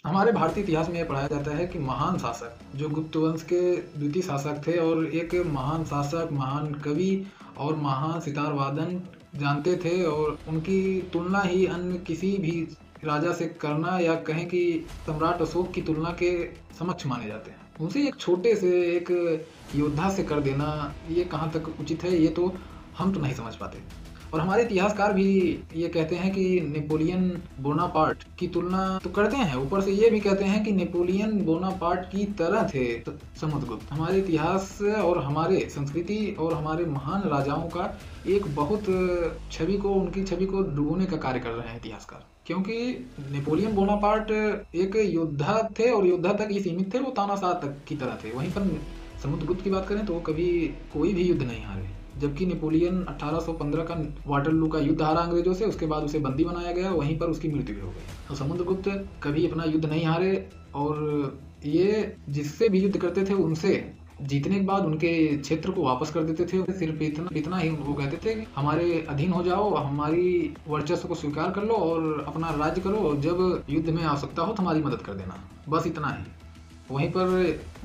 हमारे भारतीय इतिहास में ये पढ़ाया जाता है कि महान शासक जो गुप्त वंश के द्वितीय शासक थे और एक महान शासक, महान कवि और महान सितार वादन जानते थे, और उनकी तुलना ही अन्य किसी भी राजा से करना या कहें कि सम्राट अशोक की तुलना के समक्ष माने जाते हैं। उनसे एक छोटे से एक योद्धा से कर देना ये कहाँ तक उचित है, ये तो हम तो नहीं समझ पाते। और हमारे इतिहासकार भी ये कहते हैं कि नेपोलियन बोनापार्ट की तुलना तो करते हैं, ऊपर से ये भी कहते हैं कि नेपोलियन बोनापार्ट की तरह थे समुद्रगुप्त। हमारे इतिहास और हमारे संस्कृति और हमारे महान राजाओं का एक बहुत उनकी छवि को डुबोने का कार्य कर रहे हैं इतिहासकार, क्योंकि नेपोलियन बोनापार्ट एक योद्धा थे और योद्धा तक ही सीमित थे, वो तानाशाह तक की तरह थे। वहीं पर समुद्रगुप्त की बात करें तो वो कभी कोई भी युद्ध नहीं हारे, जबकि नेपोलियन 1815 का वाटरलू का युद्ध हारा अंग्रेजों से, उसके बाद उसे बंदी बनाया गया, वहीं पर उसकी मृत्यु भी हो गई। तो समुद्रगुप्त कभी अपना युद्ध नहीं हारे, और ये जिससे भी युद्ध करते थे उनसे जीतने के बाद उनके क्षेत्र को वापस कर देते थे। सिर्फ इतना ही वो कहते थे कि हमारे अधीन हो जाओ, हमारी वर्चस्व को स्वीकार कर लो और अपना राज्य करो, और जब युद्ध में आवश्यकता हो तो हमारी मदद कर देना, बस इतना ही। वहीं पर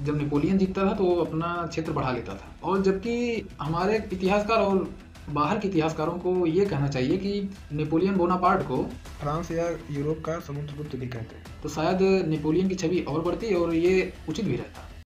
जब नेपोलियन जीतता था तो वो अपना क्षेत्र बढ़ा लेता था। और जबकि हमारे इतिहासकार और बाहर के इतिहासकारों को ये कहना चाहिए कि नेपोलियन बोनापार्ट को फ्रांस या यूरोप का समुद्रगुप्त भी कहते हैं, तो शायद नेपोलियन की छवि और बढ़ती और ये उचित भी रहता।